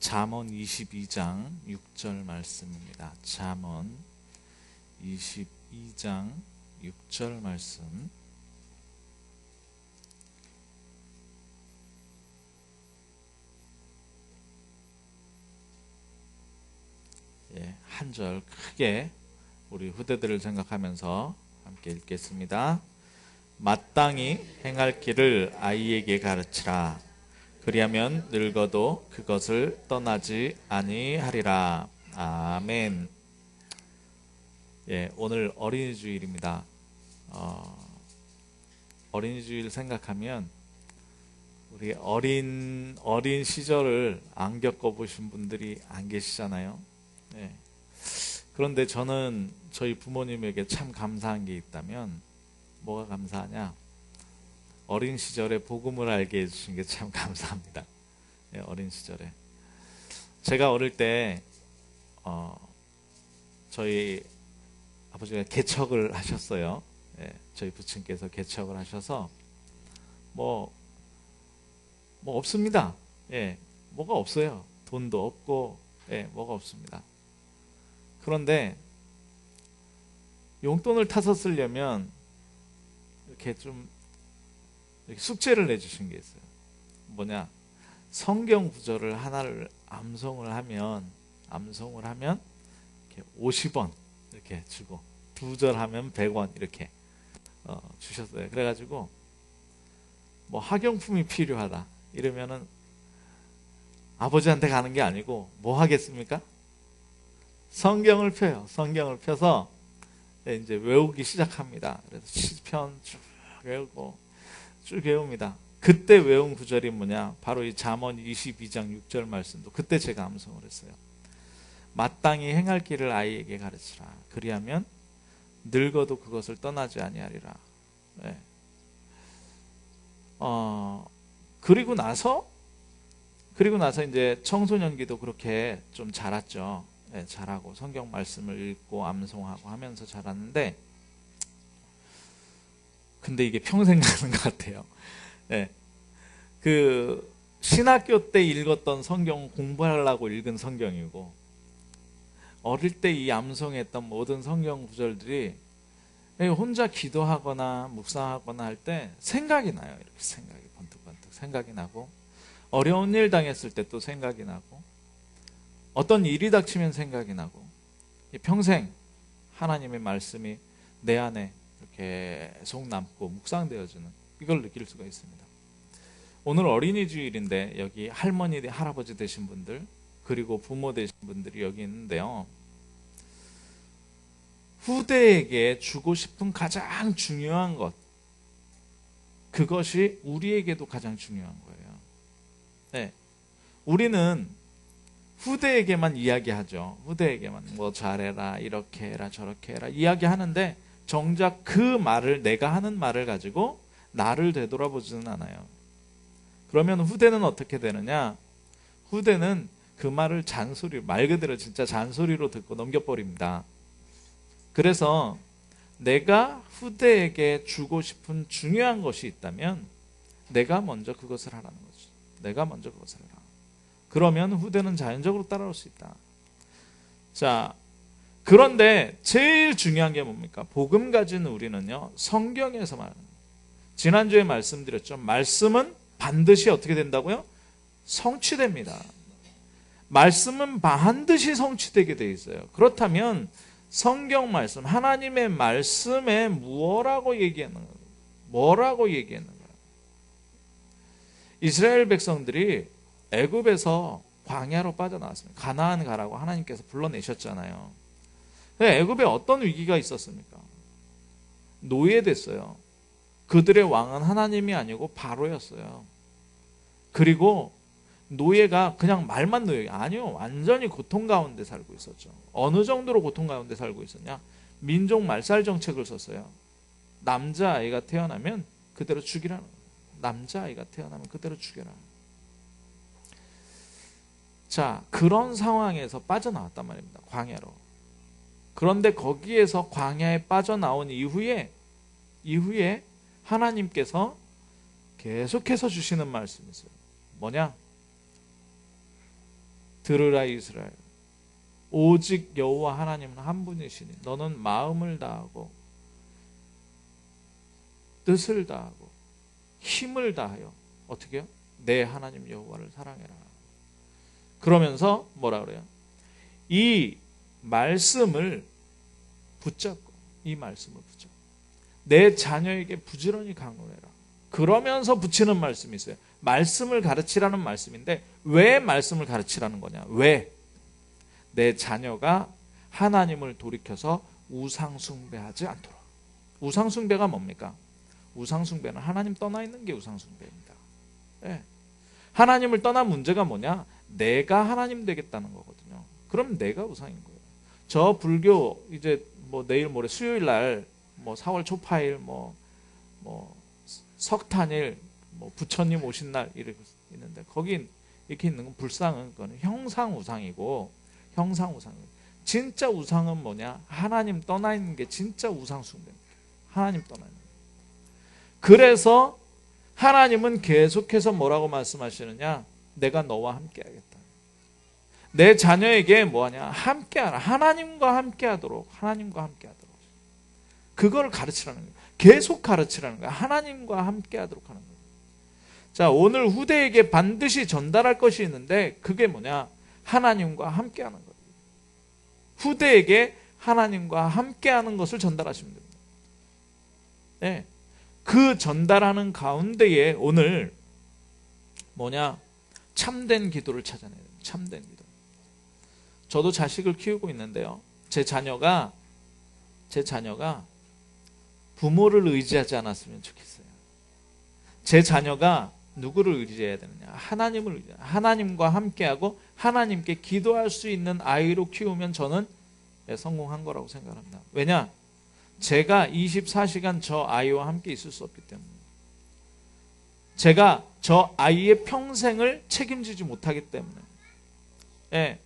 잠언 22장 6절 말씀입니다. 잠언 22장 6절 말씀. 한 절 크게 우리 후대들을 생각하면서 함께 읽겠습니다. 마땅히 행할 길을 아이에게 가르치라. 그리하면 늙어도 그것을 떠나지 아니하리라. 아멘. 오늘 어린이 주일입니다. 어린이 주일 생각하면 우리 어린 시절을 안 겪어보신 분들이 안 계시잖아요. 그런데 저는 저희 부모님에게 참 감사한 게 있다면 뭐가 감사하냐? 어린 시절에 복음을 알게 해주신 게 참 감사합니다. 어린 시절에 제가 어릴 때 저희 아버지가 개척을 하셨어요. 저희 부친께서 개척을 하셔서 뭐 없습니다. 뭐가 없어요. 돈도 없고 뭐가 없습니다. 그런데 용돈을 타서 쓰려면 이렇게 좀 숙제를 내주신 게 있어요. 뭐냐? 성경 구절을 하나를 암송을 하면 이렇게 50원 이렇게 주고 2절 하면 100원 이렇게 주셨어요. 그래가지고 뭐 학용품이 필요하다 이러면은 아버지한테 가는 게 아니고 뭐 하겠습니까? 성경을 펴요. 성경을 펴서 이제 외우기 시작합니다. 그래서 시편 쭉 외우고 쭉 외웁니다. 그때 외운 구절이 뭐냐? 바로 이 잠언 22장 6절 말씀도 그때 제가 암송을 했어요. 마땅히 행할 길을 아이에게 가르치라. 그리하면 늙어도 그것을 떠나지 아니하리라. 그리고 나서 이제 청소년기도 그렇게 좀 자랐죠. 잘하고 성경 말씀을 읽고 암송하고 하면서 자랐는데 근데 이게 평생 가는 것 같아요. 그 신학교 때 읽었던 성경 공부하려고 읽은 성경이고 어릴 때 이 암송했던 모든 성경 구절들이 혼자 기도하거나 묵상하거나 할 때 생각이 나요. 이렇게 생각이 번뜩번뜩 생각이 나고 어려운 일 당했을 때 또 생각이 나고 어떤 일이 닥치면 생각이 나고 평생 하나님의 말씀이 내 안에 이렇게 계속 남고 묵상되어지는 이걸 느낄 수가 있습니다. 오늘 어린이 주일인데 여기 할머니, 할아버지 되신 분들 그리고 부모 되신 분들이 여기 있는데요. 후대에게 주고 싶은 가장 중요한 것 그것이 우리에게도 가장 중요한 거예요. 우리는 후대에게만 이야기하죠. 후대에게만 뭐 잘해라 이렇게 해라 저렇게 해라 이야기하는데 정작 그 말을 내가 하는 말을 가지고 나를 되돌아보지는 않아요. 그러면 후대는 어떻게 되느냐? 후대는 그 말을 말 그대로 진짜 잔소리로 듣고 넘겨버립니다. 그래서 내가 후대에게 주고 싶은 중요한 것이 있다면 내가 먼저 그것을 하라는 거죠. 내가 먼저 그것을 해라. 그러면 후대는 자연적으로 따라올 수 있다. 자, 그런데 제일 중요한 게 뭡니까? 복음 가진 우리는요, 성경에서 말하는 거예요. 지난주에 말씀드렸죠. 말씀은 반드시 어떻게 된다고요? 성취됩니다. 말씀은 반드시 성취되게 돼 있어요. 그렇다면 성경 말씀, 하나님의 말씀에 뭐라고 얘기하는 거예요? 뭐라고 얘기하는 거예요? 이스라엘 백성들이 애굽에서 광야로 빠져나왔습니다. 가나안 가라고 하나님께서 불러내셨잖아요. 애굽에 어떤 위기가 있었습니까? 노예됐어요. 그들의 왕은 하나님이 아니고 바로였어요. 그리고 노예가 그냥 말만 노예 아니요. 완전히 고통 가운데 살고 있었죠. 어느 정도로 고통 가운데 살고 있었냐? 민족 말살 정책을 썼어요. 남자아이가 태어나면 그대로 죽이라는 거예요. 남자아이가 태어나면 그대로 죽여라. 자, 그런 상황에서 빠져나왔단 말입니다. 광야로. 그런데 거기에서 광야에 빠져나온 이후에 하나님께서 계속해서 주시는 말씀이 있어요. 뭐냐? 들으라 이스라엘, 오직 여호와 하나님은 한 분이시니 너는 마음을 다하고 뜻을 다하고 힘을 다하여 어떻게요? 내 하나님 여호와를 사랑해라. 그러면서 뭐라 그래요? 이 말씀을 붙잡고, 이 말씀을 붙잡고 내 자녀에게 부지런히 강론해라. 그러면서 붙이는 말씀이 있어요. 말씀을 가르치라는 말씀인데 왜 말씀을 가르치라는 거냐? 왜? 내 자녀가 하나님을 돌이켜서 우상숭배하지 않도록. 우상숭배가 뭡니까? 우상숭배는 하나님 떠나 있는 게 우상숭배입니다. 네. 하나님을 떠난 문제가 뭐냐? 내가 하나님 되겠다는 거거든요. 그럼 내가 우상인 거예요. 저 불교 이제 뭐 내일 모레 수요일 날 뭐 4월 초파일 뭐 석탄일 뭐 부처님 오신 날 이렇게 있는데 거기 이렇게 있는 건 불상은 그거는 형상 우상이고, 형상 우상이고 진짜 우상은 뭐냐? 하나님 떠나 있는 게 진짜 우상 숭배입니다. 하나님 떠나 있는. 그래서 하나님은 계속해서 뭐라고 말씀하시느냐? 내가 너와 함께 하겠다. 내 자녀에게 뭐하냐? 함께하라. 하나님과 함께하도록, 하나님과 함께하도록. 그걸 가르치라는 거예요. 계속 가르치라는 거예요. 하나님과 함께하도록 하는 거예요. 자, 오늘 후대에게 반드시 전달할 것이 있는데 그게 뭐냐? 하나님과 함께하는 거예요. 후대에게 하나님과 함께하는 것을 전달하시면 됩니다. 네. 그 전달하는 가운데에 오늘 뭐냐? 참된 기도를 찾아내야 돼요. 참된 기도. 저도 자식을 키우고 있는데요. 제 자녀가 부모를 의지하지 않았으면 좋겠어요. 제 자녀가 누구를 의지해야 되느냐? 하나님을 의지해야 돼요. 하나님과 함께하고 하나님께 기도할 수 있는 아이로 키우면 저는 성공한 거라고 생각합니다. 왜냐? 제가 24시간 저 아이와 함께 있을 수 없기 때문에. 제가 저 아이의 평생을 책임지지 못하기 때문에. 예.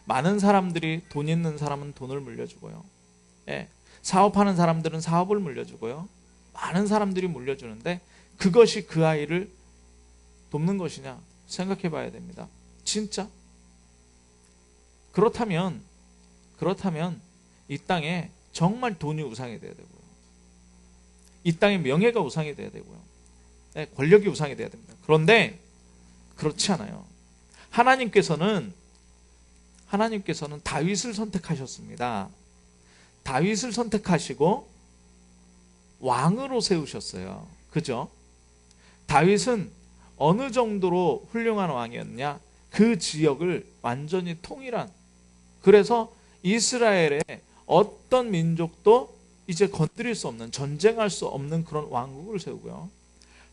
많은 사람들이 돈 있는 사람은 돈을 물려주고요. 예. 사업하는 사람들은 사업을 물려주고요. 많은 사람들이 물려주는데 그것이 그 아이를 돕는 것이냐 생각해 봐야 됩니다. 진짜? 그렇다면 이 땅에 정말 돈이 우상이 돼야 되고요. 이 땅의 명예가 우상이 돼야 되고요. 네, 권력이 우상이 돼야 됩니다. 그런데 그렇지 않아요. 하나님께서는 다윗을 선택하셨습니다. 다윗을 선택하시고 왕으로 세우셨어요. 그죠? 다윗은 어느 정도로 훌륭한 왕이었냐? 그 지역을 완전히 통일한, 그래서 이스라엘의 어떤 민족도 이제 건드릴 수 없는, 전쟁할 수 없는 그런 왕국을 세우고요.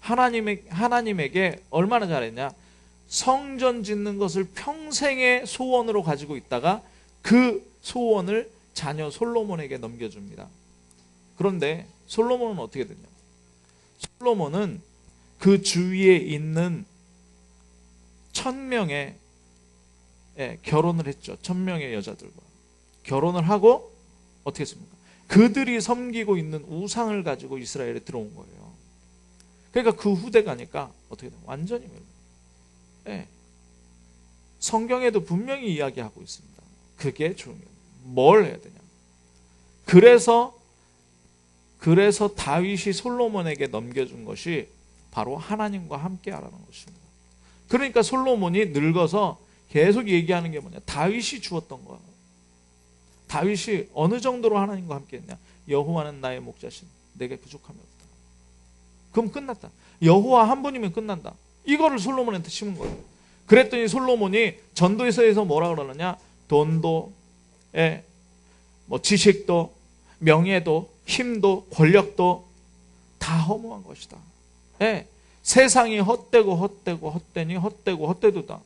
하나님에게 얼마나 잘했냐? 성전 짓는 것을 평생의 소원으로 가지고 있다가 그 소원을 자녀 솔로몬에게 넘겨줍니다. 그런데 솔로몬은 어떻게 되냐? 솔로몬은 그 주위에 있는 1000명의 결혼을 했죠. 1000명의 여자들과 결혼을 하고 어떻게 했습니까? 그들이 섬기고 있는 우상을 가지고 이스라엘에 들어온 거예요. 그러니까 그 후대가니까 어떻게 돼요? 완전히 네. 성경에도 분명히 이야기하고 있습니다. 그게 중요해요. 뭘 해야 되냐? 그래서 다윗이 솔로몬에게 넘겨준 것이 바로 하나님과 함께 하라는 것입니다. 그러니까 솔로몬이 늙어서 계속 얘기하는 게 뭐냐? 다윗이 주었던 거야. 다윗이 어느 정도로 하나님과 함께 했냐? 여호와는 나의 목자신, 내게 부족함이 없다. 그럼 끝났다. 여호와 한 분이면 끝난다. 이거를 솔로몬한테 심은 거예요. 그랬더니 솔로몬이 전도서에서 뭐라 그러느냐? 돈도, 뭐 지식도, 명예도, 힘도, 권력도 다 허무한 것이다. 세상이 헛되니 헛되도다.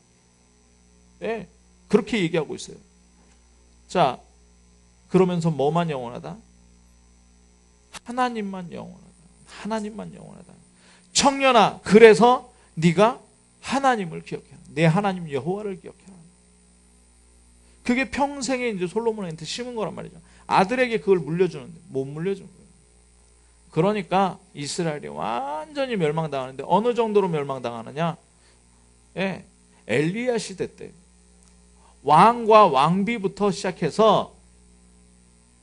그렇게 얘기하고 있어요. 자, 그러면서 뭐만 영원하다? 하나님만 영원하다. 하나님만 영원하다. 청년아, 그래서 네가 하나님을 기억해라. 내 하나님 여호와를 기억해라. 그게 평생에 이제 솔로몬한테 심은 거란 말이죠. 아들에게 그걸 물려주는데 못 물려준 거예요. 그러니까 이스라엘이 완전히 멸망당하는데 어느 정도로 멸망당하느냐? 엘리야 시대 때 왕과 왕비부터 시작해서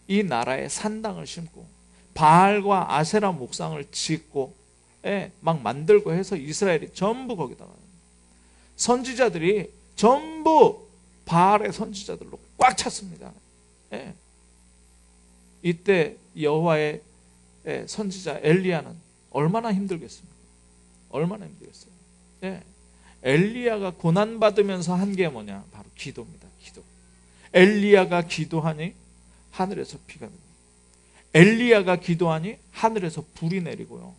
이 나라에 산당을 심고 바알과 아세라 목상을 짓고 막 만들고 해서 이스라엘이 전부 거기다가 선지자들이 전부 바알의 선지자들로 꽉 찼습니다. 이때 여호와의 선지자 엘리야는 얼마나 힘들겠습니까? 얼마나 힘들겠어요. 엘리야가 고난받으면서 한 게 뭐냐? 바로 기도입니다. 기도. 엘리야가 기도하니 하늘에서 비가 내리고, 엘리야가 기도하니 하늘에서 불이 내리고요.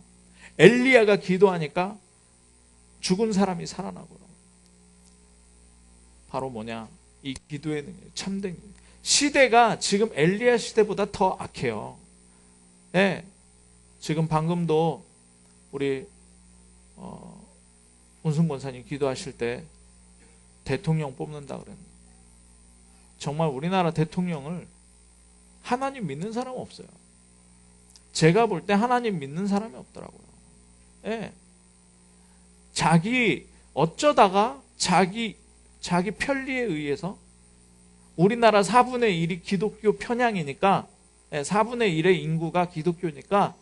엘리야가 기도하니까 죽은 사람이 살아나고요. 바로 뭐냐? 이 기도의 능력, 참된 시대가 지금 엘리야 시대보다 더 악해요. 지금 방금도 우리 운승 권사님 기도하실 때 대통령 뽑는다 그랬는데, 정말 우리나라 대통령을 하나님 믿는 사람 없어요. 제가 볼 때 하나님 믿는 사람이 없더라고요. 어쩌다가 자기 편리에 의해서 우리나라 4분의 1이 기독교 편향이니까, 4분의 1의 인구가 기독교니까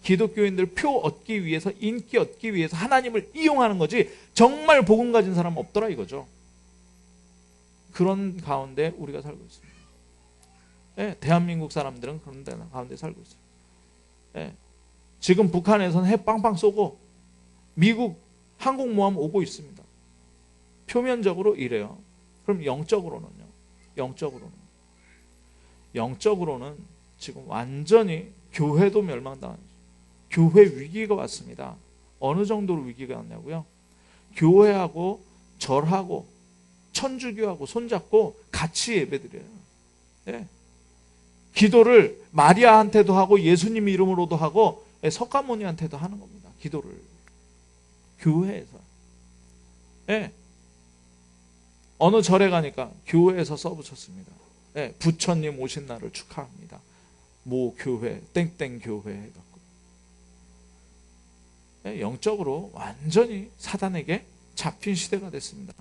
기독교인들 표 얻기 위해서, 인기 얻기 위해서 하나님을 이용하는 거지 정말 복음 가진 사람은 없더라 이거죠. 그런 가운데 우리가 살고 있습니다. 대한민국 사람들은 그런 가운데 살고 있어요. 지금 북한에서는 해 빵빵 쏘고 미국 항공모함 오고 있습니다. 표면적으로 이래요. 그럼 영적으로는요? 영적으로는 지금 완전히 교회도 멸망당한, 교회 위기가 왔습니다. 어느 정도로 위기가 왔냐고요? 교회하고 절하고 천주교하고 손잡고 같이 예배드려요. 기도를 마리아한테도 하고 예수님 이름으로도 하고 석가모니한테도 하는 겁니다. 기도를 교회에서. 어느 절에 가니까 교회에서 써붙였습니다. 부처님 오신 날을 축하합니다. 모 교회 땡땡 교회 해갖고 영적으로 완전히 사단에게 잡힌 시대가 됐습니다.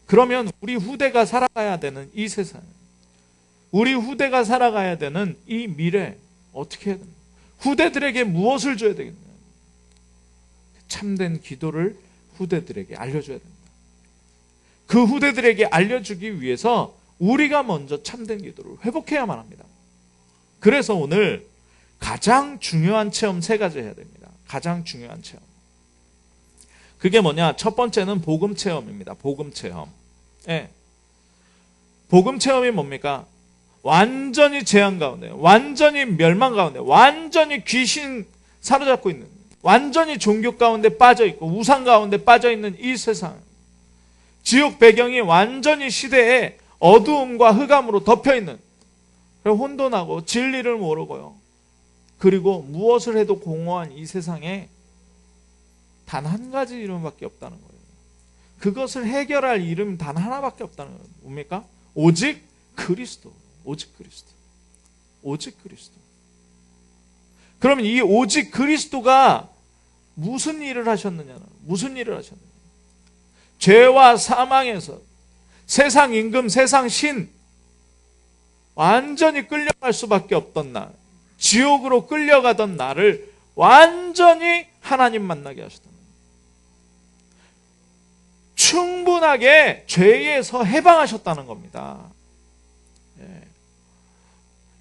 그러면 우리 후대가 살아가야 되는 이 세상, 우리 후대가 살아가야 되는 이 미래 어떻게 해야 됩니까? 후대들에게 무엇을 줘야 되겠냐? 참된 기도를 후대들에게 알려줘야 됩니다. 그 후대들에게 알려주기 위해서 우리가 먼저 참된 기도를 회복해야만 합니다. 그래서 오늘 가장 중요한 체험 3가지 해야 됩니다. 가장 중요한 체험. 그게 뭐냐? 첫 번째는 복음 체험입니다. 복음 체험. 복음 체험이 뭡니까? 완전히 재앙 가운데, 완전히 멸망 가운데, 완전히 귀신 사로잡고 있는, 완전히 종교 가운데 빠져 있고 우상 가운데 빠져 있는 이 세상, 지옥 배경이 완전히 시대에 어두움과 흑암으로 덮여 있는, 혼돈하고 진리를 모르고요. 그리고 무엇을 해도 공허한 이 세상에 단 한 가지 이름밖에 없다는 거예요. 그것을 해결할 이름 단 하나밖에 없다는 거예요. 뭡니까? 오직 그리스도. 오직 그리스도. 오직 그리스도. 그러면 이 오직 그리스도가 무슨 일을 하셨느냐는, 무슨 일을 하셨느냐? 죄와 사망에서 세상 임금, 세상 신, 완전히 끌려갈 수밖에 없던 날, 지옥으로 끌려가던 나를 완전히 하나님 만나게 하셨다. 충분하게 죄에서 해방하셨다는 겁니다.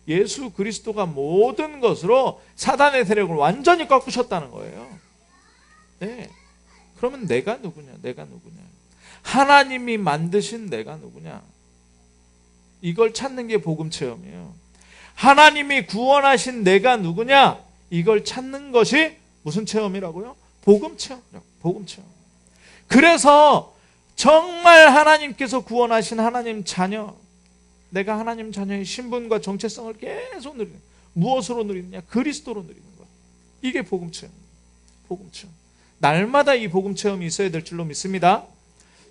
예수 그리스도가 모든 것으로 사단의 세력을 완전히 꺾으셨다는 거예요. 그러면 내가 누구냐? 내가 누구냐? 하나님이 만드신 내가 누구냐? 이걸 찾는 게 복음 체험이에요. 하나님이 구원하신 내가 누구냐? 이걸 찾는 것이 무슨 체험이라고요? 복음 체험이라고. 복음 체험. 그래서 정말 하나님께서 구원하신 하나님 자녀, 내가 하나님 자녀의 신분과 정체성을 계속 누리는, 무엇으로 누리느냐? 그리스도로 누리는 것. 이게 복음 체험입니다. 복음 체험. 날마다 이 복음 체험이 있어야 될 줄로 믿습니다.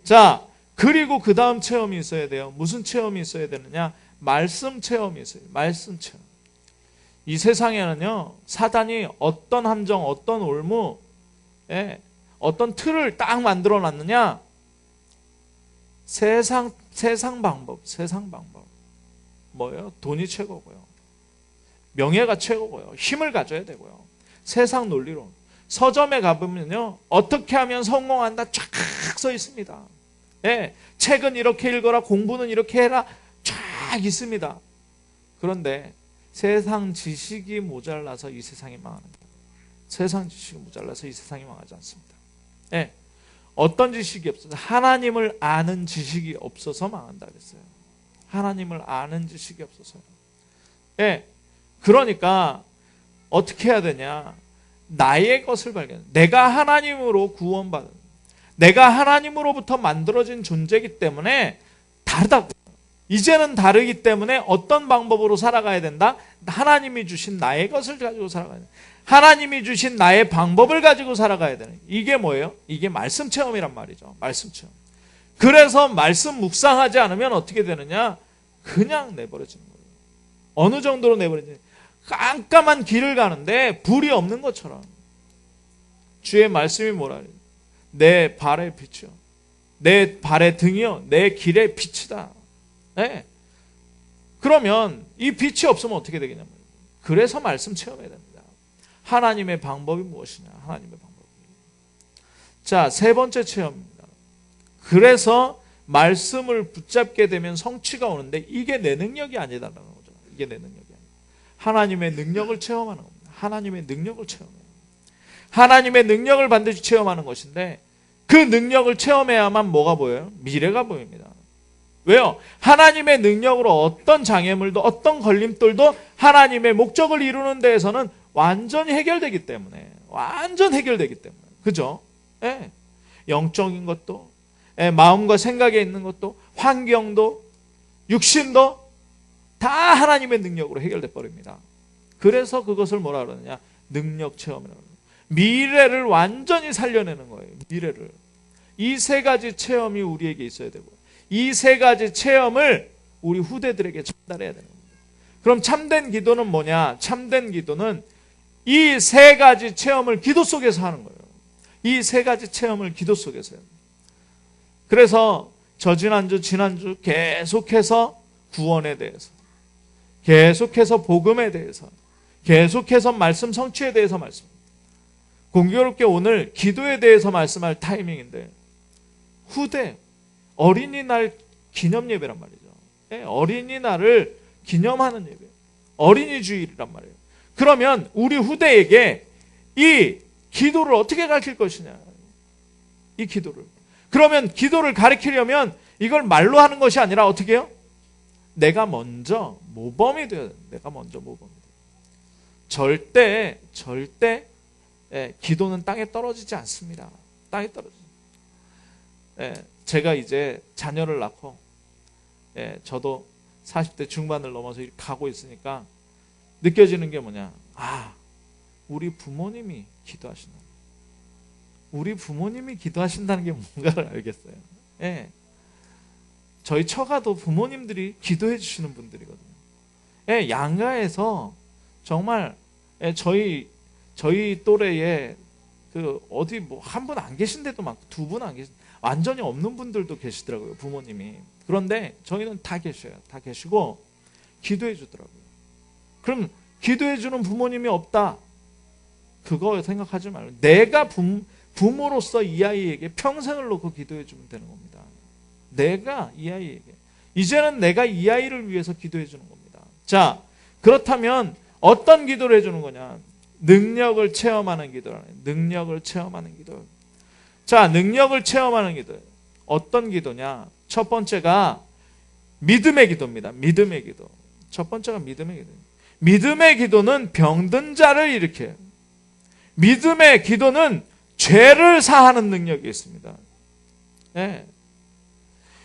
자, 그리고 그 다음 체험이 있어야 돼요. 무슨 체험이 있어야 되느냐? 말씀 체험이 있어요. 말씀 체험. 이 세상에는요, 사단이 어떤 함정, 어떤 올무, 어떤 틀을 딱 만들어 놨느냐? 세상 방법. 뭐예요? 돈이 최고고요. 명예가 최고고요. 힘을 가져야 되고요. 세상 논리로. 서점에 가보면요, 어떻게 하면 성공한다 쫙 써 있습니다. 예, 책은 이렇게 읽어라, 공부는 이렇게 해라, 쫙 있습니다. 그런데 세상 지식이 모자라서 이 세상이 망하는 거예요. 세상 지식이 모자라서 이 세상이 망하지 않습니다. 예, 어떤 지식이 없어서, 하나님을 아는 지식이 없어서 망한다 그랬어요. 하나님을 아는 지식이 없어서요. 예, 그러니까 어떻게 해야 되냐? 나의 것을 발견. 내가 하나님으로 구원받은, 내가 하나님으로부터 만들어진 존재이기 때문에 다르다고. 이제는 다르기 때문에 어떤 방법으로 살아가야 된다? 하나님이 주신 나의 것을 가지고 살아가야 된다. 하나님이 주신 나의 방법을 가지고 살아가야 되는. 이게 뭐예요? 이게 말씀 체험이란 말이죠. 말씀 체험. 그래서 말씀 묵상하지 않으면 어떻게 되느냐? 그냥 내버려지는 거예요. 어느 정도로 내버려지냐? 깜깜한 길을 가는데 불이 없는 것처럼. 주의 말씀이 뭐라 그래요? 내 발의 빛이요, 내 발의 등이요, 내 길의 빛이다. 네. 그러면 이 빛이 없으면 어떻게 되겠냐면, 그래서 말씀 체험해야 됩니다. 하나님의 방법이 무엇이냐? 하나님의 방법. 자, 세 번째 체험입니다. 그래서 말씀을 붙잡게 되면 성취가 오는데, 이게 내 능력이 아니다라는 거죠. 이게 내 능력이 아니다. 하나님의 능력을 체험하는 겁니다. 하나님의 능력을 체험해요. 하나님의 능력을 반드시 체험하는 것인데, 그 능력을 체험해야만 뭐가 보여요? 미래가 보입니다. 왜요? 하나님의 능력으로 어떤 장애물도, 어떤 걸림돌도 하나님의 목적을 이루는 데에서는 완전히 해결되기 때문에, 완전 해결되기 때문에. 그죠? 예. 영적인 것도, 예, 마음과 생각에 있는 것도, 환경도, 육신도 다 하나님의 능력으로 해결돼 버립니다. 그래서 그것을 뭐라 그러느냐? 능력 체험이라고 합니다. 미래를 완전히 살려내는 거예요. 미래를. 이 세 가지 체험이 우리에게 있어야 되고, 이 세 가지 체험을 우리 후대들에게 전달해야 되는 겁니다. 그럼 참된 기도는 뭐냐? 참된 기도는 이 세 가지 체험을 기도 속에서 하는 거예요. 이 세 가지 체험을 기도 속에서 해요. 그래서 지난주 계속해서 구원에 대해서, 계속해서 복음에 대해서, 계속해서 말씀 성취에 대해서 말씀. 공교롭게 오늘 기도에 대해서 말씀할 타이밍인데, 후대 어린이날 기념 예배란 말이죠. 네, 어린이날을 기념하는 예배, 어린이 주일이란 말이에요. 그러면 우리 후대에게 이 기도를 어떻게 가르칠 것이냐? 이 기도를. 그러면 기도를 가르치려면 이걸 말로 하는 것이 아니라 어떻게 해요? 내가 먼저 모범이 되어야 돼. 내가 먼저 모범이 돼. 절대 기도는 땅에 떨어지지 않습니다. 땅에 떨어지지. 제가 이제 자녀를 낳고, 저도 40대 중반을 넘어서 이렇게 가고 있으니까 느껴지는 게 뭐냐? 아, 우리 부모님이 기도하신다. 우리 부모님이 기도하신다는 게 뭔가를 알겠어요. 저희 처가도 부모님들이 기도해 주시는 분들이거든요. 양가에서 정말 저희 또래에 그 어디 뭐 한 분 안 계신데도 막 두 분 안 계신, 완전히 없는 분들도 계시더라고요, 부모님이. 그런데 저희는 다 계셔요. 다 계시고 기도해 주더라고요. 그럼 기도해 주는 부모님이 없다, 그거 생각하지 말고 내가 부모로서 이 아이에게 평생을 놓고 기도해 주면 되는 겁니다. 내가 이 아이에게, 이제는 내가 이 아이를 위해서 기도해 주는 겁니다. 자, 그렇다면 어떤 기도를 해주는 거냐? 능력을 체험하는 기도라는, 능력을 체험하는 기도. 자, 능력을 체험하는 기도. 어떤 기도냐? 첫 번째가 믿음의 기도입니다. 믿음의 기도. 첫 번째가 믿음의 기도. 믿음의 기도는 병든 자를 일으켜요. 믿음의 기도는 죄를 사하는 능력이 있습니다.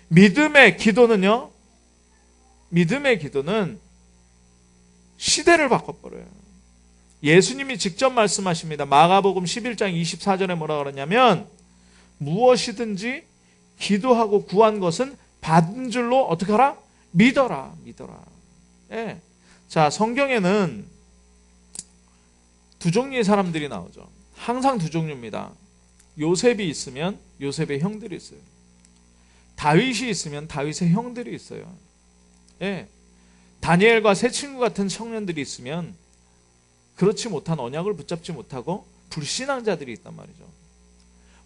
믿음의 기도는요, 믿음의 기도는 시대를 바꿔버려요. 예수님이 직접 말씀하십니다. 마가복음 11장 24절에 뭐라 그러냐면, 무엇이든지 기도하고 구한 것은 받은 줄로 어떻게 하라? 믿어라. 믿어라. 자, 성경에는 두 종류의 사람들이 나오죠. 항상 두 종류입니다. 요셉이 있으면 요셉의 형들이 있어요. 다윗이 있으면 다윗의 형들이 있어요. 예. 다니엘과 세 친구 같은 청년들이 있으면 그렇지 못한 언약을 붙잡지 못하고 불신앙자들이 있단 말이죠.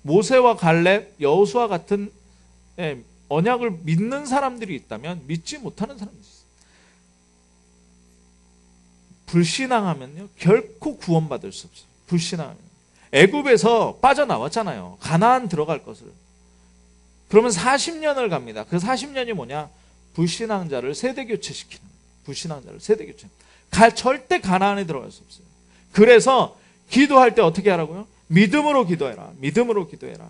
모세와 갈렙, 여호수아 같은 언약을 믿는 사람들이 있다면 믿지 못하는 사람들이 있어요. 불신앙하면요 결코 구원받을 수 없어요. 불신앙하면 애굽에서 빠져나왔잖아요. 가나안 들어갈 것을. 그러면 40년을 갑니다. 그 40년이 뭐냐? 불신앙자를 세대교체시키는, 불신앙자를 세대교체. 절대 가나안에 들어갈 수 없어요. 그래서 기도할 때 어떻게 하라고요? 믿음으로 기도해라. 믿음으로 기도해라.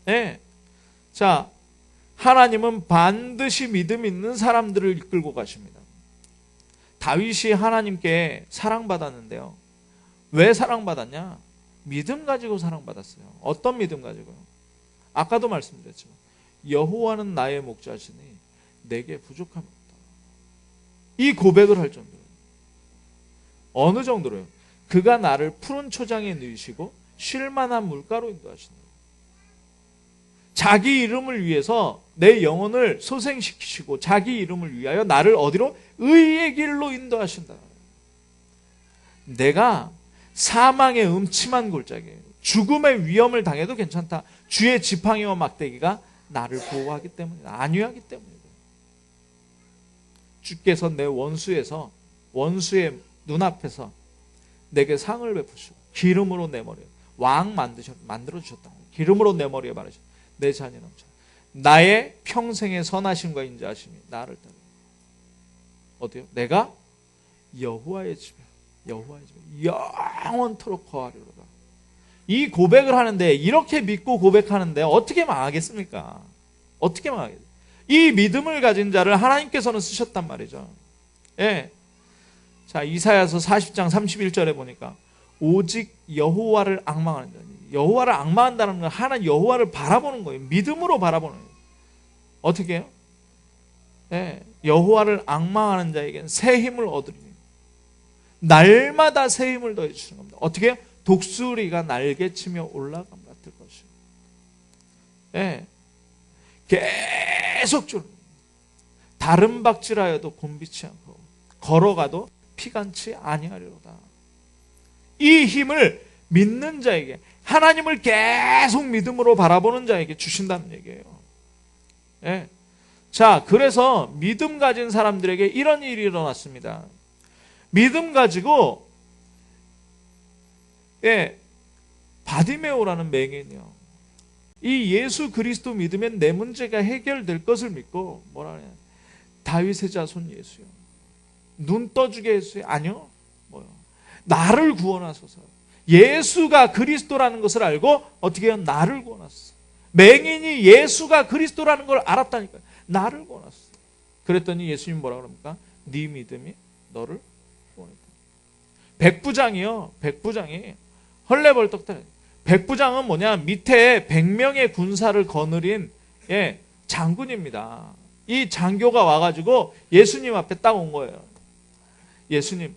네. 자, 하나님은 반드시 믿음 있는 사람들을 이끌고 가십니다. 다윗이 하나님께 사랑받았는데요. 왜 사랑받았냐? 믿음 가지고 사랑받았어요. 어떤 믿음 가지고요? 아까도 말씀드렸지만 여호와는 나의 목자시니 내게 부족함이 없다. 이 고백을 할 정도로. 어느 정도로요? 그가 나를 푸른 초장에 누이시고 쉴만한 물가로 인도하신다. 자기 이름을 위해서 내 영혼을 소생시키시고 자기 이름을 위하여 나를 어디로? 의의 길로 인도하신다. 내가 사망의 음침한 골짜기에 죽음의 위험을 당해도 괜찮다. 주의 지팡이와 막대기가 나를 보호하기 때문이다. 안위하기 때문이다. 주께서 내 원수의 눈앞에서 내게 상을 베푸시고 기름으로 내 머리에 왕 만들어주셨다. 기름으로 내 머리에 바르시고 내 잔이 넘쳐 나의 평생의 선하심과 인자하심이 나를 따르고. 어때요? 내가 여호와의 집에 영원토록 거하리로다. 이 고백을 하는데, 이렇게 믿고 고백하는데 어떻게 망하겠습니까? 어떻게 망하겠어요? 이 믿음을 가진 자를 하나님께서는 쓰셨단 말이죠. 예. 자, 이사야서 40장 31절에 보니까 오직 여호와를 앙망하는 자. 여호와를 앙망한다는 건 하나님 여호와를 바라보는 거예요. 믿음으로 바라보는 거예요. 어떻게 해요? 예. 여호와를 앙망하는 자에게는 새 힘을 얻으리니 날마다 새 힘을 더해 주시는 겁니다. 어떻게 해요? 독수리가 날개치며 올라감 같을 것이요. 예. 계속 다른 박질하여도 곤비치 않고 걸어가도 피간치 아니하리로다. 이 힘을 믿는 자에게, 하나님을 계속 믿음으로 바라보는 자에게 주신다는 얘기예요. 예. 자, 그래서 믿음 가진 사람들에게 이런 일이 일어났습니다. 믿음 가지고 바디메오라는 맹인이요. 이 예수 그리스도 믿으면 내 문제가 해결될 것을 믿고 뭐라 그래요? 다윗의 자손 예수요. 눈 떠주게 예수요? 아니요. 뭐요? 나를 구원하소서. 예수가 그리스도라는 것을 알고 어떻게 해요? 나를 구원하소서. 맹인이 예수가 그리스도라는 걸 알았다니까요. 나를 구원하소서. 그랬더니 예수님 뭐라 그럽니까? 네 믿음이 너를 구원했다. 백부장이요. 백부장이 헐레벌떡. 백부장은 뭐냐? 밑에 100명의 군사를 거느린 장군입니다. 이 장교가 와가지고 예수님 앞에 딱 온 거예요. 예수님,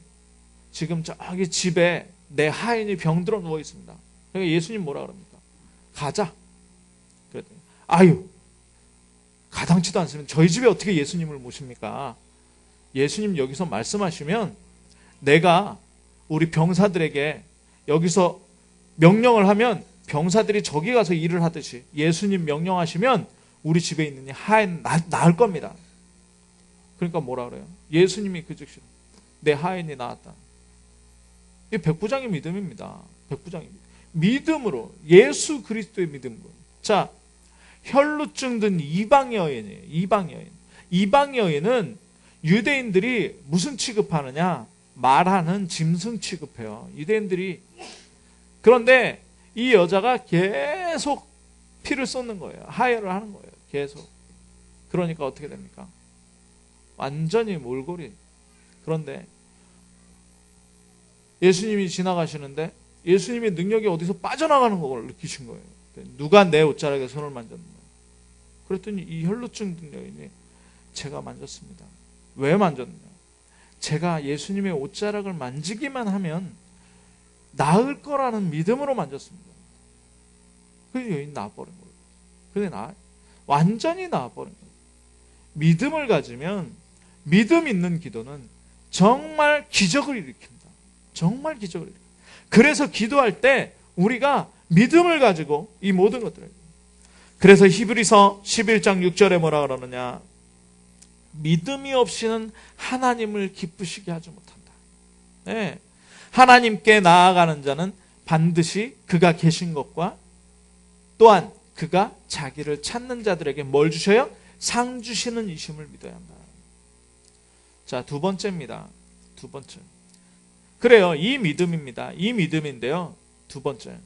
지금 저기 집에 내 하인이 병들어 누워 있습니다. 그러니까 예수님 뭐라 그럽니까? 가자. 그랬더니 아유, 가당치도 않으면 저희 집에 어떻게 예수님을 모십니까? 예수님 여기서 말씀하시면 내가 우리 병사들에게 여기서 명령을 하면 병사들이 저기 가서 일을 하듯이 예수님 명령하시면 우리 집에 있는 하인 나을 겁니다. 그러니까 뭐라 그래요? 예수님이 그 즉시 내 하인이 나았다. 이 백부장의 믿음입니다. 백부장의 믿음으로, 예수 그리스도의 믿음으로. 자, 혈루증 든 이방 여인이에요. 이방 여인. 이방 여인은 유대인들이 무슨 취급하느냐? 말하는 짐승 취급해요. 유대인들이. 그런데 이 여자가 계속 피를 쏟는 거예요. 하혈을 하는 거예요. 계속. 그러니까 어떻게 됩니까? 완전히 몰골이. 그런데 예수님이 지나가시는데 예수님의 능력이 어디서 빠져나가는 걸 느끼신 거예요. 누가 내 옷자락에 손을 만졌나? 그랬더니 이 혈루증 든 여인이 제가 만졌습니다. 왜 만졌냐? 제가 예수님의 옷자락을 만지기만 하면 나을 거라는 믿음으로 만졌습니다. 그래서 여인 나아버린 거예요. 근데 완전히 나아버린 거예요. 믿음을 가지면 믿음 있는 기도는 정말 기적을 일으킨다. 정말 기적을 일으킨다. 그래서 기도할 때 우리가 믿음을 가지고 이 모든 것들을, 그래서 히브리서 11장 6절에 뭐라 그러느냐, 믿음이 없이는 하나님을 기쁘시게 하지 못한다. 네. 하나님께 나아가는 자는 반드시 그가 계신 것과 또한 그가 자기를 찾는 자들에게 뭘 주셔요? 상 주시는 이심을 믿어야 한다. 자, 두 번째입니다. 두 번째. 그래요. 이 믿음입니다. 이 믿음인데요. 두 번째.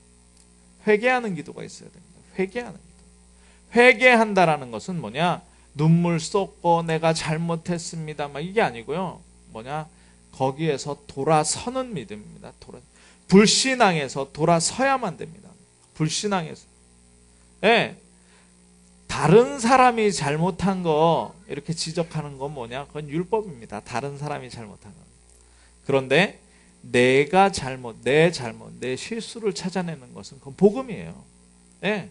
회개하는 기도가 있어야 됩니다. 회개하는 기도. 회개한다라는 것은 뭐냐? 눈물 쏟고 내가 잘못했습니다. 막 이게 아니고요. 뭐냐? 거기에서 돌아서는 믿음입니다. 불신앙에서 돌아서야만 됩니다. 불신앙에서. 네. 다른 사람이 잘못한 거 이렇게 지적하는 건 뭐냐? 그건 율법입니다. 다른 사람이 잘못한 거. 그런데 내가 잘못, 내 실수를 찾아내는 것은 그건 복음이에요. 네.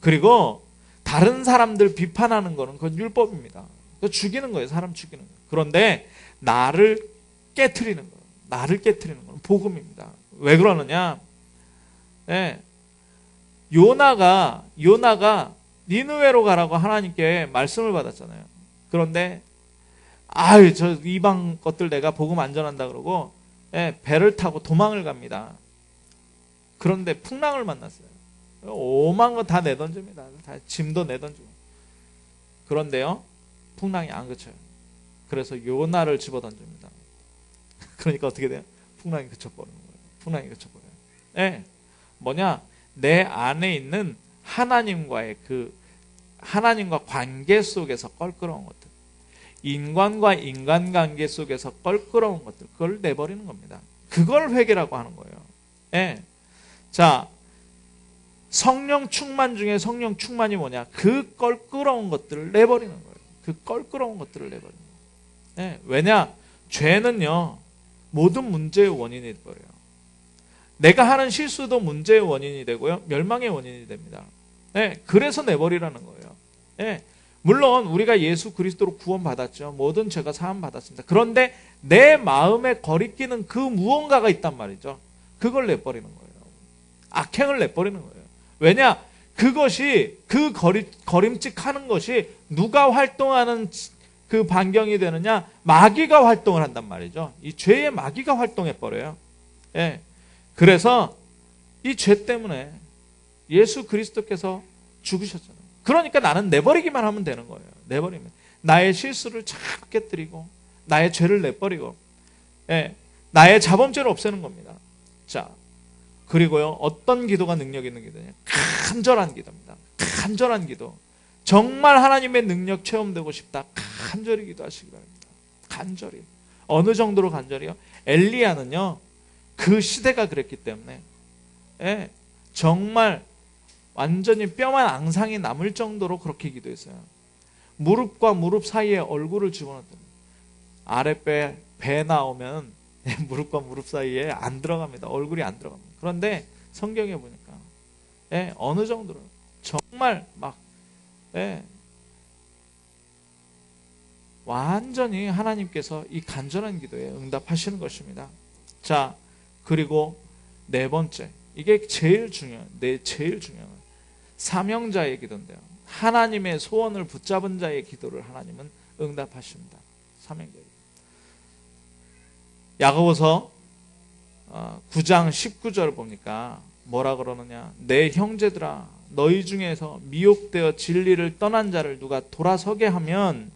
그리고 다른 사람들 비판하는 거는 그건 율법입니다. 그거 죽이는 거예요. 사람 죽이는 거예요. 그런데 나를 깨트리는 거예요. 나를 깨트리는 건 복음입니다. 왜 그러느냐? 네. 요나가 니느웨로 가라고 하나님께 말씀을 받았잖아요. 그런데 저 이방 것들 내가 복음 안 전한다 그러고 배를 타고 도망을 갑니다. 그런데 풍랑을 만났어요. 오만 거 다 내던집니다. 다 짐도 내던지고. 그런데요, 풍랑이 안 그쳐요. 그래서 요나를 집어던집니다. 그러니까 어떻게 돼요? 풍랑이 그쳐버리는 거예요. 풍랑이 그쳐버려요. 네. 뭐냐? 내 안에 있는 하나님과 관계 속에서 껄끄러운 것들, 인간과 인간관계 속에서 껄끄러운 것들, 그걸 내버리는 겁니다. 그걸 회개라고 하는 거예요. 네. 자, 성령 충만 중에 성령 충만이 뭐냐? 그 껄끄러운 것들을 내버리는 거예요. 그 껄끄러운 것들을 내버리는 거예요. 네. 왜냐? 죄는요, 모든 문제의 원인이 되버려요. 내가 하는 실수도 문제의 원인이 되고요, 멸망의 원인이 됩니다. 네, 그래서 내버리라는 거예요. 네, 물론 우리가 예수 그리스도로 구원받았죠. 모든 죄가 사함 받았습니다. 그런데 내 마음에 거리끼는 그 무언가가 있단 말이죠. 그걸 내버리는 거예요. 악행을 내버리는 거예요. 왜냐? 그것이, 그 거림칙하는 것이 누가 활동하는 그 반경이 되느냐? 마귀가 활동을 한단 말이죠. 이 죄의 마귀가 활동해버려요. 예. 그래서 이 죄 때문에 예수 그리스도께서 죽으셨잖아요. 그러니까 나는 내버리기만 하면 되는 거예요. 내버리면. 나의 실수를 잘 깨뜨리고, 나의 죄를 내버리고, 예. 나의 자범죄를 없애는 겁니다. 자, 그리고요, 어떤 기도가 능력 있는 기도냐? 간절한 기도입니다. 간절한 기도. 정말 하나님의 능력 체험되고 싶다. 간절히 기도하시기 바랍니다. 간절히. 어느 정도로 간절히요? 엘리야는요, 그 시대가 그랬기 때문에, 예, 정말 완전히 뼈만 앙상이 남을 정도로 그렇게 기도했어요. 무릎과 무릎 사이에 얼굴을 집어넣더니 아랫배 배 나오면 무릎과 무릎 사이에 안 들어갑니다. 얼굴이 안 들어갑니다. 그런데 성경에 보니까, 예, 어느 정도로 정말 막, 예, 완전히 하나님께서 이 간절한 기도에 응답하시는 것입니다. 자, 그리고 네 번째, 이게 제일 중요한 사명자의 기도인데요. 하나님의 소원을 붙잡은 자의 기도를 하나님은 응답하십니다. 사명자. 야고보서 9장 19절 보니까 뭐라 그러느냐? 내 형제들아, 너희 중에서 미혹되어 진리를 떠난 자를 누가 돌아서게 하면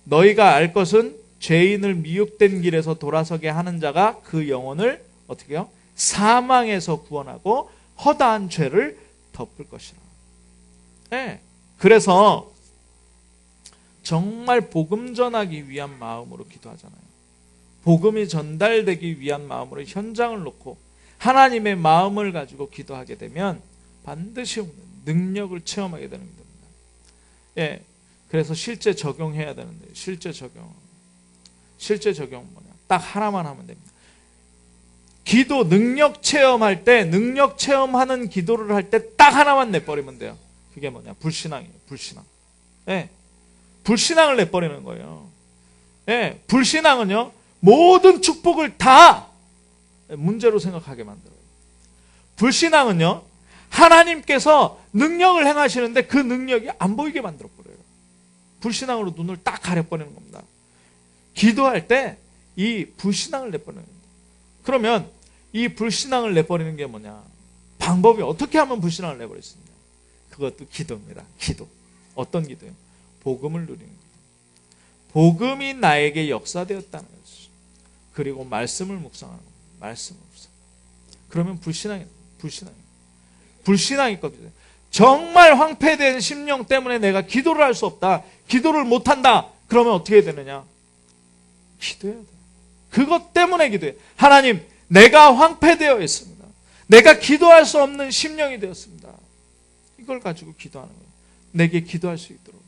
너희가 알 것은 죄인을 미혹된 길에서 돌아서게 하는 자가 그 영혼을 어떻게 해요? 사망에서 구원하고 허다한 죄를 덮을 것이라. 네. 그래서 정말 복음 전하기 위한 마음으로 기도하잖아요. 복음이 전달되기 위한 마음으로 현장을 놓고 하나님의 마음을 가지고 기도하게 되면 반드시 능력을 체험하게 되는 겁니다. 예. 그래서 실제 적용해야 되는데, 실제 적용 뭐냐? 딱 하나만 하면 됩니다. 기도 능력 체험할 때, 능력 체험하는 기도를 할 때 딱 하나만 내버리면 돼요. 그게 뭐냐? 불신앙이에요. 불신앙. 예. 불신앙을 내버리는 거예요. 예. 불신앙은요, 모든 축복을 다 문제로 생각하게 만들어요. 불신앙은요, 하나님께서 능력을 행하시는데 그 능력이 안 보이게 만들어버려요. 불신앙으로 눈을 딱 가려버리는 겁니다. 기도할 때 이 불신앙을 내버리는 겁니다. 그러면 이 불신앙을 내버리는 게 뭐냐? 방법이 어떻게 하면 불신앙을 내버릴 수 있냐? 그것도 기도입니다. 기도. 어떤 기도요? 복음을 누리는 기도. 복음이 나에게 역사되었다는 거죠. 그리고 말씀을 묵상하는 겁니다. 말씀을 묵상. 그러면 불신앙이 있거든요. 정말 황폐된 심령 때문에 내가 기도를 할 수 없다. 기도를 못한다. 그러면 어떻게 해야 되느냐? 기도해야 돼요. 그것 때문에 기도해. 하나님, 내가 황폐되어 있습니다. 내가 기도할 수 없는 심령이 되었습니다. 이걸 가지고 기도하는 거예요. 내게 기도할 수 있도록.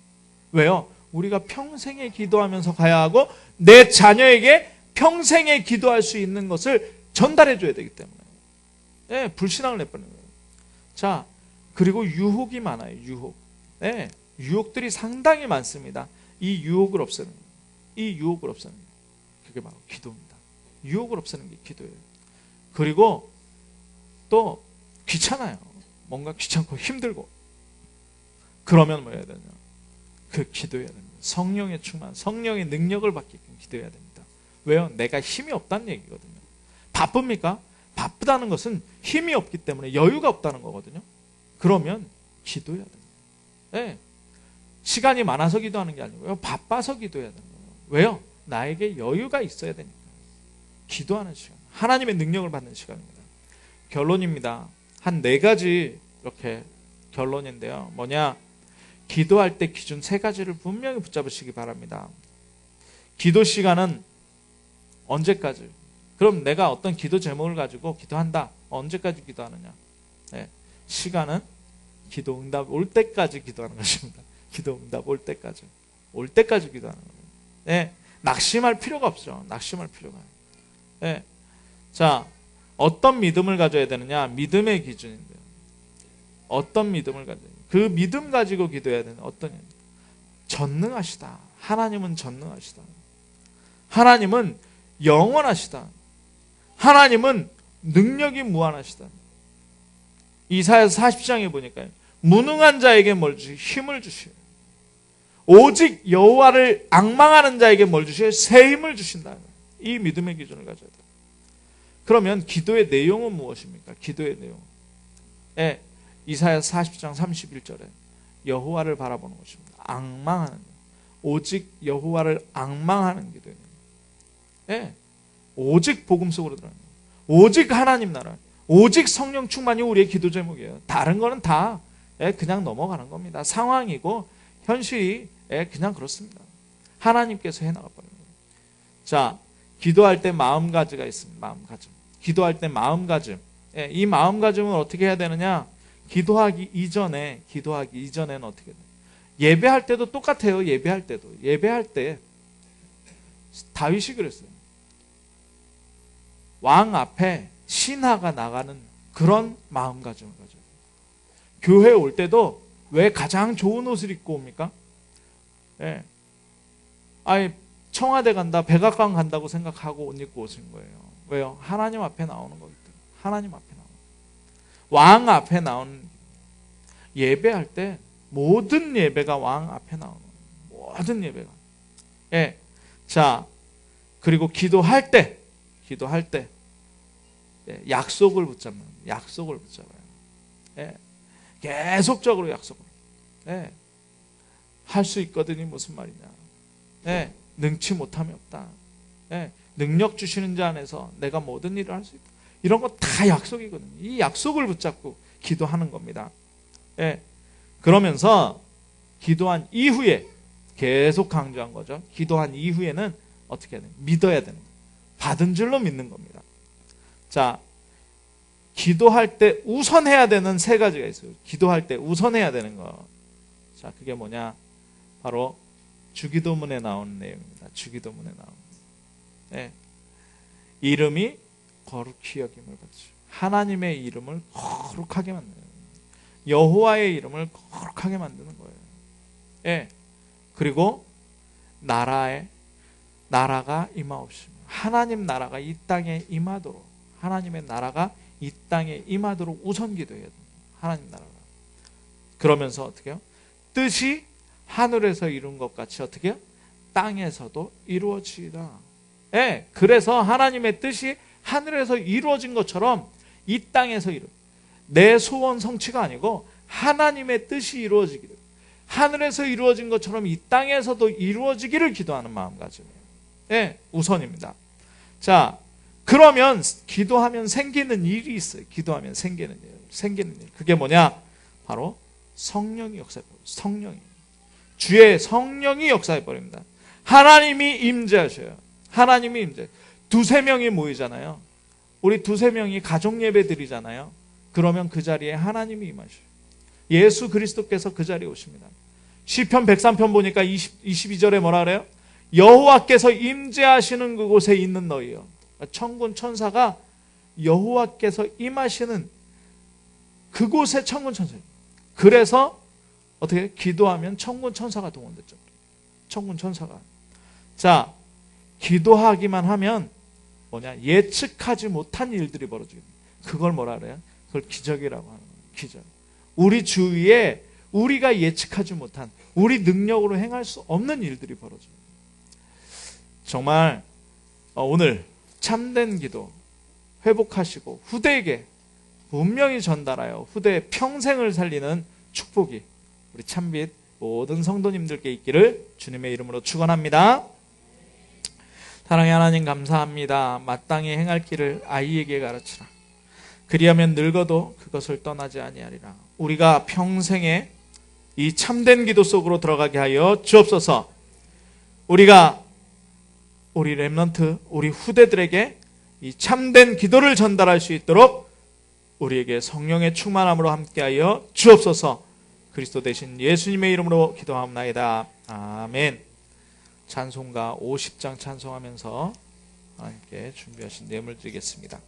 왜요? 우리가 평생에 기도하면서 가야 하고 내 자녀에게 평생에 기도할 수 있는 것을 전달해 줘야 되기 때문에. 네, 불신앙을 내버리는 거예요. 자, 그리고 유혹이 많아요. 유혹. 네, 유혹들이 상당히 많습니다. 이 유혹을 없애는 거예요. 이 유혹을 없애는 거예요. 그게 바로 기도입니다. 유혹을 없애는 게 기도예요. 그리고 또 귀찮아요. 뭔가 귀찮고 힘들고. 그러면 뭐 해야 되냐? 그 기도해야 됩니다. 성령의 충만, 성령의 능력을 받게끔 기도해야 됩니다. 왜요? 내가 힘이 없다는 얘기거든요. 바쁩니까? 바쁘다는 것은 힘이 없기 때문에 여유가 없다는 거거든요. 그러면 기도해야 됩니다. 네. 시간이 많아서 기도하는 게 아니고요. 바빠서 기도해야 되는 거예요. 왜요? 나에게 여유가 있어야 되니까. 기도하는 시간. 하나님의 능력을 받는 시간입니다. 결론입니다. 한 4가지 이렇게 결론인데요. 뭐냐? 기도할 때 기준 3가지를 분명히 붙잡으시기 바랍니다. 기도 시간은 언제까지? 그럼 내가 어떤 기도 제목을 가지고 기도한다. 언제까지 기도하느냐? 네. 시간은 기도 응답 올 때까지 기도하는 것입니다. 기도 응답 올 때까지. 올 때까지 기도하는 거예요. 네. 낙심할 필요가 없죠. 낙심할 필요가. 네. 자, 어떤 믿음을 가져야 되느냐? 믿음의 기준인데요. 어떤 믿음을 가져야 되느냐? 그 믿음 가지고 기도해야 되는 어떤 전능하시다. 하나님은 전능하시다. 하나님은 영원하시다. 하나님은 능력이 무한하시다. 이사야서 40장에 보니까 무능한 자에게 뭘 주시오? 힘을 주시오. 오직 여호와를 앙망하는 자에게 뭘 주시오? 새 힘을 주신다. 이 믿음의 기준을 가져야 돼요. 그러면 기도의 내용은 무엇입니까? 기도의 내용. 예, 이사야서 40장 31절에 여호와를 바라보는 것입니다. 앙망하는 것. 오직 여호와를 앙망하는 기도예요. 예, 오직 복음 속으로 들어가는 거예요. 오직 하나님 나라, 오직 성령 충만이 우리의 기도 제목이에요. 다른 거는 다 그냥 넘어가는 겁니다. 상황이고 현실이 그냥 그렇습니다. 하나님께서 해나가버리는 거예요. 자, 기도할 때 마음가짐가 있습니다. 마음가짐. 기도할 때 마음가짐. 이 마음가짐을 어떻게 해야 되느냐? 기도하기 이전에는 어떻게 돼요? 예배할 때도 똑같아요. 예배할 때 다윗이 그랬어요. 왕 앞에 신하가 나가는 그런 마음가짐을 가져요. 교회 올 때도 왜 가장 좋은 옷을 입고 옵니까? 예. 아니, 청와대 간다, 백악관 간다고 생각하고 옷 입고 오신 거예요. 왜요? 하나님 앞에 나오는 거기 때문에. 하나님 앞에 나오는 거예요. 왕 앞에 나오는 예배할 때 모든 예배가 왕 앞에 나오는 거예요. 모든 예배가. 예. 자, 그리고 기도할 때 약속을 붙잡는 거예요. 약속을 붙잡아요. 예. 계속적으로 약속을. 예. 할 수 있거든이 무슨 말이냐? 예. 능치 못함이 없다. 예. 능력 주시는 자 안에서 내가 모든 일을 할 수 있다. 이런 거 다 약속이거든요. 이 약속을 붙잡고 기도하는 겁니다. 예. 그러면서 기도한 이후에 계속 강조한 거죠. 기도한 이후에는 어떻게 해야 돼요? 믿어야 되는 거예요. 받은 줄로 믿는 겁니다. 자, 기도할 때 우선해야 되는 3가지가 있어요. 기도할 때 우선해야 되는 거. 자, 그게 뭐냐? 바로 주기도문에 나오는 내용입니다. 주기도문에 나오는. 네. 이름이 거룩히 여김을 받으시오. 하나님의 이름을 거룩하게 만드는. 여호와의 이름을 거룩하게 만드는 거예요. 예. 그리고 나라가 임하옵시며 하나님 나라가 이 땅에 임하도록, 하나님의 나라가 이 땅에 임하도록 우선 기도해야 됩니다. 하나님 나라가. 그러면서 어떻게 해요? 뜻이 하늘에서 이룬 것 같이 어떻게 해요? 땅에서도 이루어지리라. 예. 그래서 하나님의 뜻이 하늘에서 이루어진 것처럼 이 땅에서 내 소원 성취가 아니고 하나님의 뜻이 이루어지기를, 하늘에서 이루어진 것처럼 이 땅에서도 이루어지기를 기도하는 마음가짐이에요. 예, 우선입니다. 자, 그러면 기도하면 생기는 일이 있어요. 기도하면 생기는 일. 그게 뭐냐? 바로 성령이 역사해버립니다. 성령이. 주의 성령이 역사해버립니다. 하나님이 임재하셔요. 하나님이 임재. 두세 명이 모이잖아요. 우리 두세 명이 가족 예배 드리잖아요. 그러면 그 자리에 하나님이 임하셔요. 예수 그리스도께서 그 자리에 오십니다. 시편 103편 보니까 22절에 뭐라 그래요? 여호와께서 임재하시는 그곳에 있는 너희여. 천군 천사가 여호와께서 임하시는 그곳에 천군 천사예요. 그래서 어떻게 기도하면 천군 천사가 동원됐죠. 천군 천사가. 자, 기도하기만 하면 뭐냐? 예측하지 못한 일들이 벌어지게 됩니다. 그걸 뭐라 그래요? 그걸 기적이라고 하는 거예요. 기적. 우리 주위에 우리가 예측하지 못한, 우리 능력으로 행할 수 없는 일들이 벌어져요. 정말 오늘 참된 기도 회복하시고 후대에게 분명히 전달하여 후대의 평생을 살리는 축복이 우리 참빛 모든 성도님들께 있기를 주님의 이름으로 축원합니다. 사랑의 하나님 감사합니다. 마땅히 행할 길을 아이에게 가르치라. 그리하면 늙어도 그것을 떠나지 아니하리라. 우리가 평생에 이 참된 기도 속으로 들어가게 하여 주옵소서. 우리가 우리 렘넌트, 우리 후대들에게 이 참된 기도를 전달할 수 있도록 우리에게 성령의 충만함으로 함께하여 주옵소서. 그리스도 대신 예수님의 이름으로 기도하옵나이다. 아멘. 찬송가 50장 찬송하면서 하나님께 준비하신 내용을 드리겠습니다.